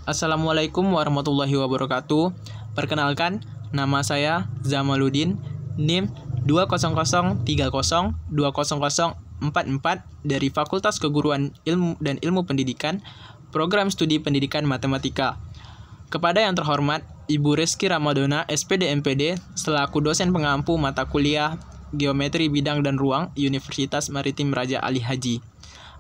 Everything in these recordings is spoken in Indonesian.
Assalamualaikum warahmatullahi wabarakatuh. Perkenalkan, nama saya Zamaluddin, NIM 20030200044 dari Fakultas Keguruan Ilmu dan Ilmu Pendidikan, Program Studi Pendidikan Matematika. Kepada yang terhormat, Ibu Rizky Ramadona, SPD MPD, selaku dosen pengampu mata kuliah Geometri Bidang dan Ruang Universitas Maritim Raja Ali Haji.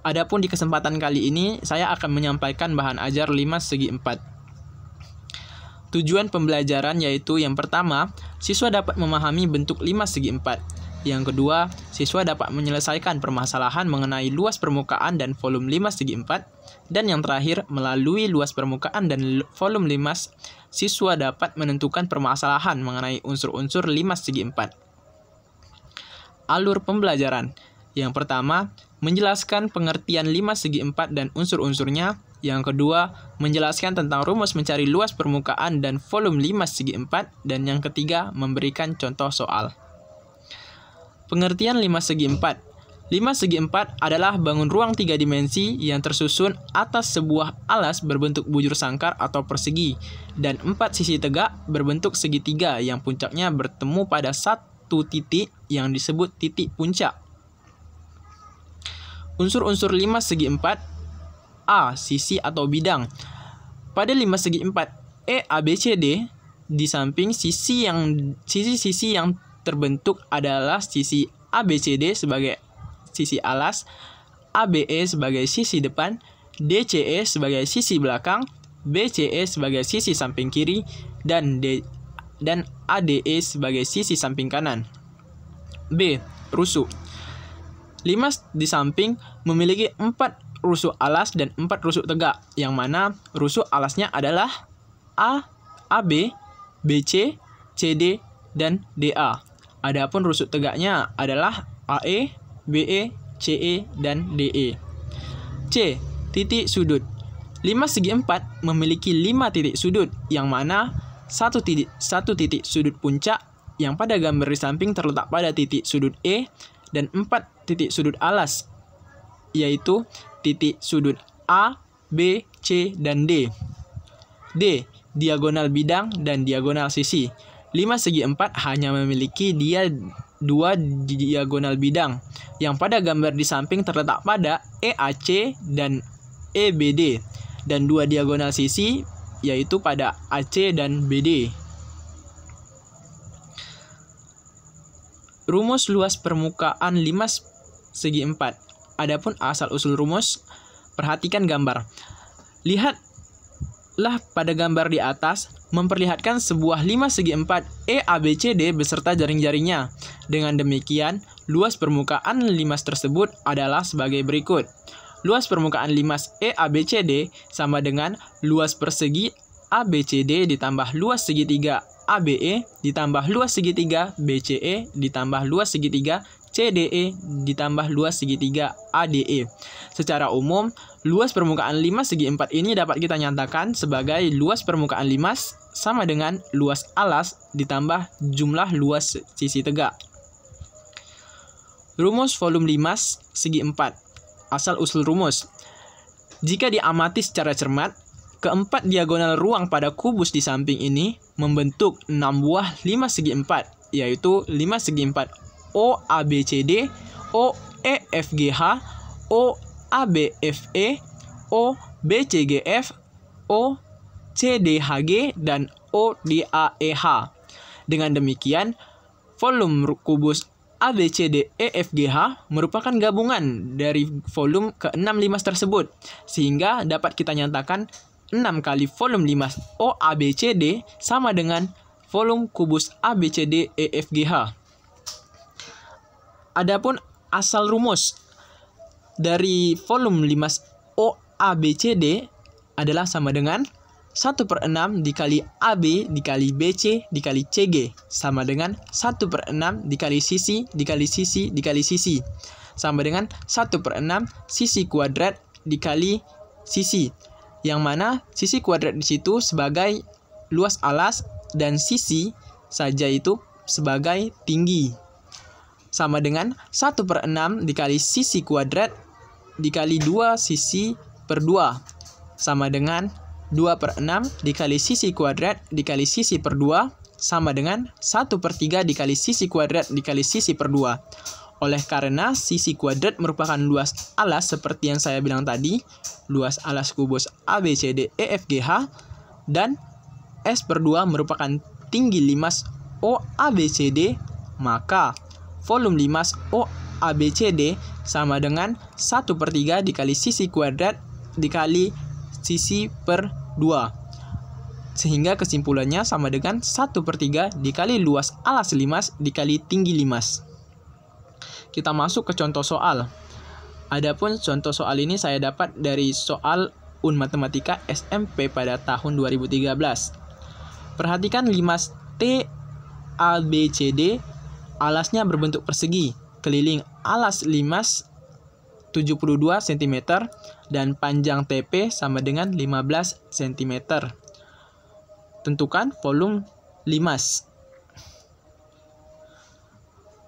Adapun di kesempatan kali ini, saya akan menyampaikan bahan ajar 5 segi 4. Tujuan pembelajaran yaitu yang pertama, siswa dapat memahami bentuk 5 segi 4. Yang kedua, siswa dapat menyelesaikan permasalahan mengenai luas permukaan dan volume 5 segi 4. Dan yang terakhir, melalui luas permukaan dan volume 5, siswa dapat menentukan permasalahan mengenai unsur-unsur 5 segi 4. Alur pembelajaran. Yang pertama, menjelaskan pengertian 5 segi 4 dan unsur-unsurnya. Yang kedua, menjelaskan tentang rumus mencari luas permukaan dan volume 5 segi 4. Dan yang ketiga, memberikan contoh soal. Pengertian 5 segi 4. 5 segi 4 adalah bangun ruang 3 dimensi yang tersusun atas sebuah alas berbentuk bujur sangkar atau persegi dan 4 sisi tegak berbentuk segitiga yang puncaknya bertemu pada satu titik yang disebut titik puncak. Unsur-unsur 5 segi 4. A. Sisi atau bidang. Pada 5 segi 4 EABCD, di samping sisi yang terbentuk adalah sisi ABCD sebagai sisi alas, ABE sebagai sisi depan, DCE sebagai sisi belakang, BCE sebagai sisi samping kiri, dan ADE sebagai sisi samping kanan. B. Rusuk. 5 di samping memiliki 4 rusuk alas dan 4 rusuk tegak, yang mana rusuk alasnya adalah A, AB, BC, CD, dan DA. Adapun rusuk tegaknya adalah AE, BE, CE, dan DE. C. Titik sudut. 5 segi 4 memiliki 5 titik sudut, yang mana satu titik sudut puncak yang pada gambar di samping terletak pada titik sudut E, dan 4 titik sudut alas, yaitu titik sudut A, B, C, dan D. D. Diagonal bidang dan diagonal sisi. 5 segi 4 hanya memiliki 2 diagonal bidang, yang pada gambar di samping terletak pada EAC dan EBD, dan 2 diagonal sisi, yaitu pada AC dan BD. Rumus luas permukaan 5 segi 4. Adapun asal-usul rumus, perhatikan gambar. Lihatlah pada gambar di atas, memperlihatkan sebuah 5 segi 4 EABCD beserta jaring-jaringnya. Dengan demikian, luas permukaan 5 tersebut adalah sebagai berikut. Luas permukaan 5 EABCD sama dengan luas persegi ABCD ditambah luas segitiga ABE ditambah luas segitiga BCE ditambah luas segitiga CDE ditambah luas segitiga ADE. Secara umum, luas permukaan 5 segi 4 ini dapat kita nyatakan sebagai luas permukaan 5 sama dengan luas alas ditambah jumlah luas sisi tegak. Rumus volume 5 segi 4. Asal-usul rumus. Jika diamati secara cermat, keempat diagonal ruang pada kubus di samping ini membentuk 6 buah 5 segi 4, yaitu 5 segi 4 OABCD, OEFGH, OABFE, OBCGF, OCDHG, dan ODAEH. Dengan demikian, volume kubus ABCDEFGH merupakan gabungan dari volume ke-6 tersebut, sehingga dapat kita nyatakan 6 kali volume 5 OABCD sama dengan volume kubus ABCDEFGH. Adapun asal rumus dari volume 5 OABCD adalah sama dengan 1/6 dikali AB dikali BC dikali CG sama dengan 1/6 dikali sisi dikali sisi dikali sisi sama dengan 1/6 sisi kuadrat dikali sisi, yang mana sisi kuadrat di situ sebagai luas alas dan sisi saja itu sebagai tinggi, sama dengan 1/6 dikali sisi kuadrat dikali 2 sisi per 2 sama dengan 2/6 dikali sisi kuadrat dikali sisi per 2 sama dengan 1/3 dikali sisi kuadrat dikali sisi per 2. Oleh karena sisi kuadrat merupakan luas alas seperti yang saya bilang tadi, luas alas kubus ABCD EFGH, dan S/2 merupakan tinggi limas OABCD, maka volume limas OABCD sama dengan 1/3 dikali sisi kuadrat dikali sisi per 2. Sehingga kesimpulannya sama dengan 1/3 dikali luas alas limas dikali tinggi limas. Kita masuk ke contoh soal. Adapun contoh soal ini saya dapat dari soal UN Matematika SMP pada tahun 2013. Perhatikan limas TABCD, alasnya berbentuk persegi, keliling alas limas 72 cm dan panjang TP sama dengan 15 cm. Tentukan volume limas.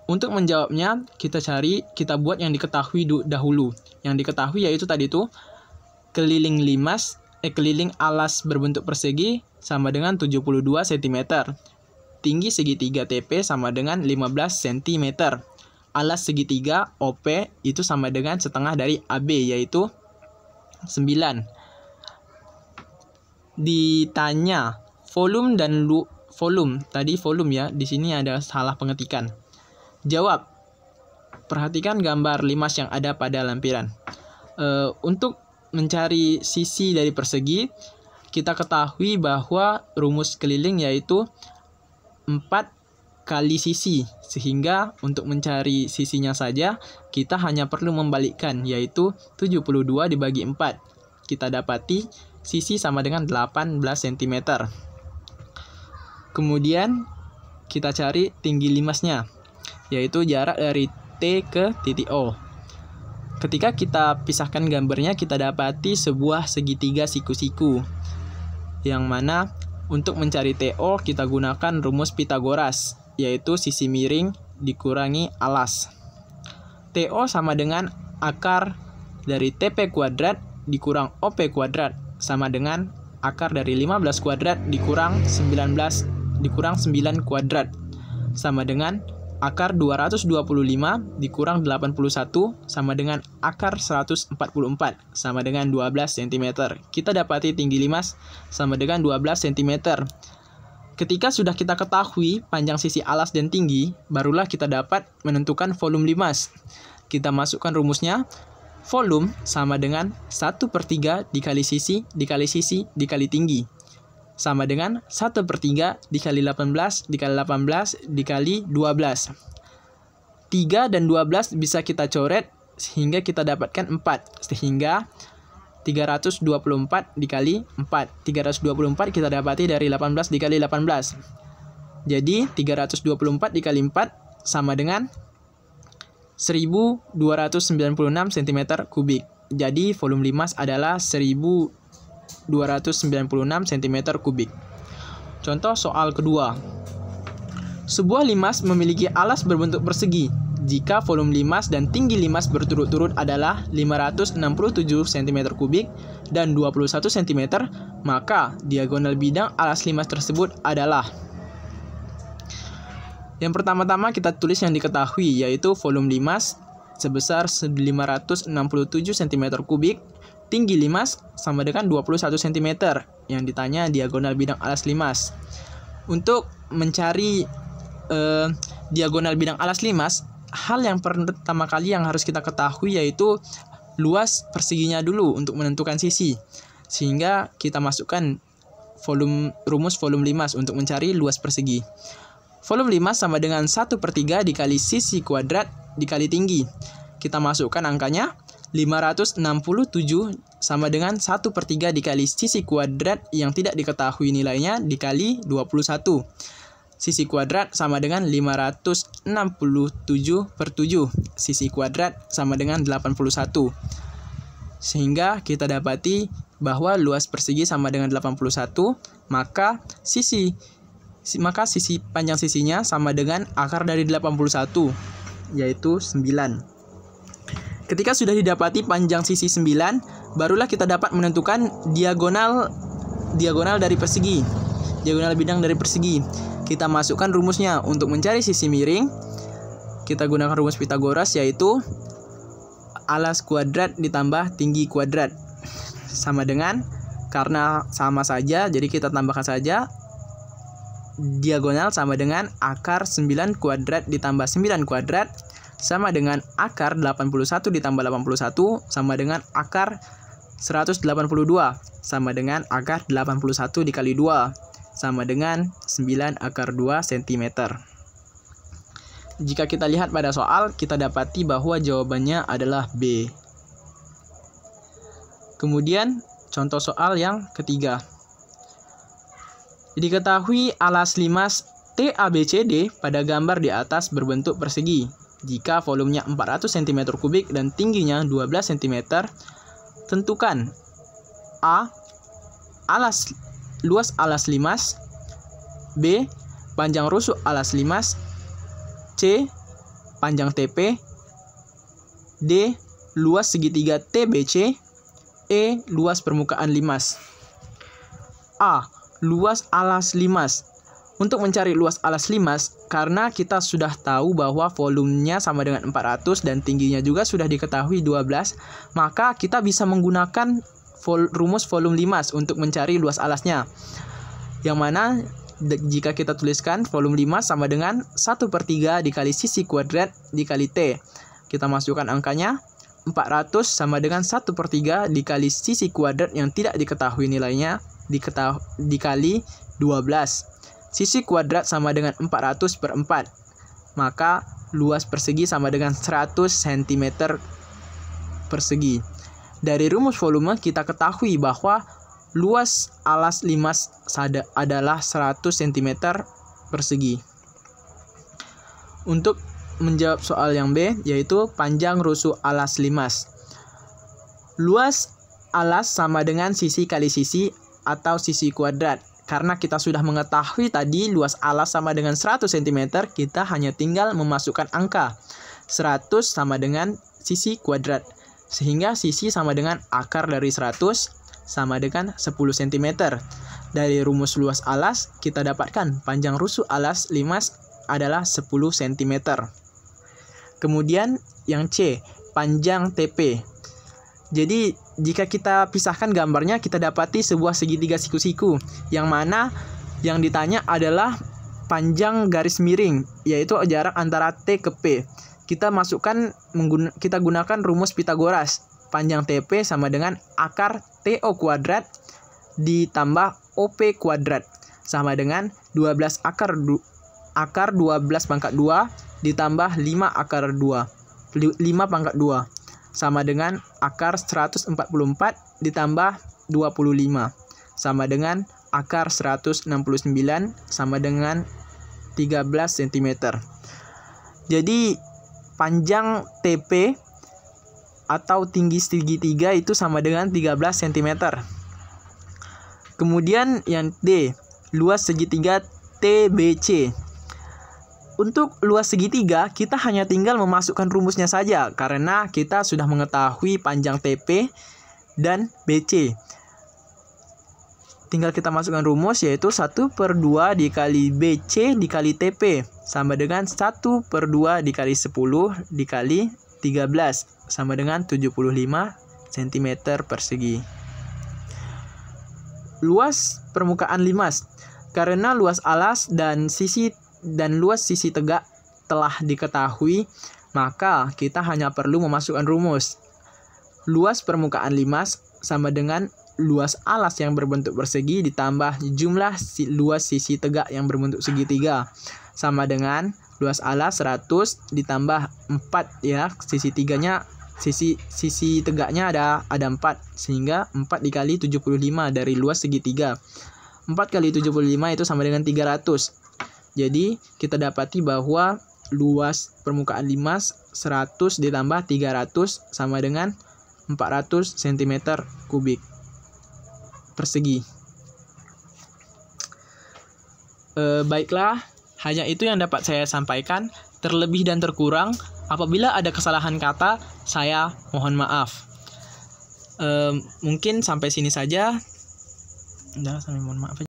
Untuk menjawabnya, kita buat yang diketahui dahulu. Yang diketahui yaitu tadi itu keliling alas berbentuk persegi sama dengan 72 cm. Tinggi segitiga TP sama dengan 15 cm. Alas segitiga OP itu sama dengan setengah dari AB yaitu 9. Ditanya volume dan volume. Tadi volume ya, di sini ada salah pengetikan. Jawab. Perhatikan gambar limas yang ada pada lampiran. Untuk mencari sisi dari persegi, kita ketahui bahwa rumus keliling yaitu 4 kali sisi. Sehingga untuk mencari sisinya saja, kita hanya perlu membalikkan, yaitu 72 dibagi 4. Kita dapati sisi sama dengan 18 cm. Kemudian, kita cari tinggi limasnya, yaitu jarak dari T ke titik O. Ketika kita pisahkan gambarnya, kita dapati sebuah segitiga siku-siku, yang mana untuk mencari TO kita gunakan rumus Pitagoras, yaitu sisi miring dikurangi alas. TO sama dengan akar dari TP kuadrat dikurang OP kuadrat sama dengan akar dari 15 kuadrat dikurang 9 kuadrat sama dengan akar 225 dikurang 81 sama dengan akar 144 sama dengan 12 cm. Kita dapati tinggi limas sama dengan 12 cm. Ketika sudah kita ketahui panjang sisi alas dan tinggi, barulah kita dapat menentukan volume limas. Kita masukkan rumusnya. Volume sama dengan 1/3 dikali sisi dikali sisi dikali tinggi sama dengan 1/3 dikali 18 dikali 18 dikali 12. 3 dan 12 bisa kita coret sehingga kita dapatkan 4. Sehingga 324 dikali 4. 324 kita dapati dari 18 dikali 18. Jadi 324 dikali 4 sama dengan 1296 cm kubik. Jadi volume limas adalah 1296 cm kubik. Contoh soal kedua. Sebuah limas memiliki alas berbentuk persegi. Jika volume limas dan tinggi limas berturut-turut adalah 567 cm kubik dan 21 cm, maka diagonal bidang alas limas tersebut adalah. Yang pertama-tama kita tulis yang diketahui, yaitu volume limas sebesar 567 cm kubik, tinggi limas sama dengan 21 cm. Yang ditanya diagonal bidang alas limas. Untuk mencari diagonal bidang alas limas, hal yang pertama kali yang harus kita ketahui yaitu luas perseginya dulu untuk menentukan sisi. Sehingga kita masukkan rumus volume limas untuk mencari luas persegi. Volume limas sama dengan 1/3 dikali sisi kuadrat dikali tinggi. Kita masukkan angkanya. 567 sama dengan 1/3 dikali sisi kuadrat yang tidak diketahui nilainya dikali 21. Sisi kuadrat sama dengan 567/7. Sisi kuadrat sama dengan 81. Sehingga kita dapati bahwa luas persegi sama dengan 81, maka sisi panjang sisinya sama dengan akar dari 81, yaitu 9. Ketika sudah didapati panjang sisi 9, barulah kita dapat menentukan diagonal diagonal dari persegi. Diagonal bidang dari persegi. Kita masukkan rumusnya. Untuk mencari sisi miring, kita gunakan rumus Pythagoras, yaitu alas kuadrat ditambah tinggi kuadrat. Sama dengan, karena sama saja, jadi kita tambahkan saja. Diagonal sama dengan akar 9 kuadrat ditambah 9 kuadrat, sama dengan akar 81 ditambah 81, sama dengan akar 182, sama dengan akar 81 dikali 2, sama dengan 9 akar 2 cm. Jika kita lihat pada soal, kita dapati bahwa jawabannya adalah B. Kemudian, contoh soal yang ketiga. Diketahui alas limas TABCD pada gambar di atas berbentuk persegi. Jika volumenya 400 cm3 dan tingginya 12 cm, tentukan A. Luas alas limas, B. Panjang rusuk alas limas, C. Panjang TP, D. Luas segitiga TBC, E. Luas permukaan limas. A. Luas alas limas. Untuk mencari luas alas limas, karena kita sudah tahu bahwa volumenya sama dengan 400 dan tingginya juga sudah diketahui 12, maka kita bisa menggunakan rumus volume limas untuk mencari luas alasnya. Yang mana jika kita tuliskan volume limas sama dengan 1/3 dikali sisi kuadrat dikali T. Kita masukkan angkanya, 400 sama dengan 1/3 dikali sisi kuadrat yang tidak diketahui nilainya dikali 12. Sisi kuadrat sama dengan 400/4. Maka luas persegi sama dengan 100 cm persegi. Dari rumus volume kita ketahui bahwa luas alas limas adalah 100 cm persegi. Untuk menjawab soal yang B, yaitu panjang rusuk alas limas. Luas alas sama dengan sisi kali sisi atau sisi kuadrat. Karena kita sudah mengetahui tadi luas alas sama dengan 100 cm, kita hanya tinggal memasukkan angka. 100 sama dengan sisi kuadrat. Sehingga sisi sama dengan akar dari 100 sama dengan 10 cm. Dari rumus luas alas, kita dapatkan panjang rusuk alas limas adalah 10 cm. Kemudian yang C, panjang TP. Jadi, jika kita pisahkan gambarnya, kita dapati sebuah segitiga siku-siku, yang mana yang ditanya adalah panjang garis miring, yaitu jarak antara T ke P. Kita gunakan rumus Pythagoras. Panjang TP sama dengan akar TO kuadrat ditambah OP kuadrat, sama dengan 12 akar 12 pangkat 2 ditambah 5 akar 2, 5 pangkat 2. Sama dengan akar 144 ditambah 25, sama dengan akar 169 sama dengan 13 cm. Jadi panjang TP atau tinggi segitiga itu sama dengan 13 cm. Kemudian yang D, luas segitiga TBC. Untuk luas segitiga, kita hanya tinggal memasukkan rumusnya saja, karena kita sudah mengetahui panjang TP dan BC. Tinggal kita masukkan rumus, yaitu 1/2 dikali BC dikali TP, sama dengan 1/2 dikali 10 dikali 13, sama dengan 75 cm persegi. Luas permukaan limas. Karena luas alas dan luas sisi tegak telah diketahui, maka kita hanya perlu memasukkan rumus. Luas permukaan limas sama dengan luas alas yang berbentuk persegi ditambah jumlah luas sisi tegak yang berbentuk segitiga, sama dengan luas alas 100 ditambah 4 ya, sisi tegaknya ada 4, sehingga 4 dikali 75 dari luas segitiga. 4 kali 75 itu sama dengan 300. Jadi, kita dapati bahwa luas permukaan limas 100 ditambah 300 sama dengan 400 cm3 persegi. Baiklah, hanya itu yang dapat saya sampaikan. Terlebih dan terkurang, apabila ada kesalahan kata, saya mohon maaf. Mungkin sampai sini saja. Udah, sampai mohon maaf.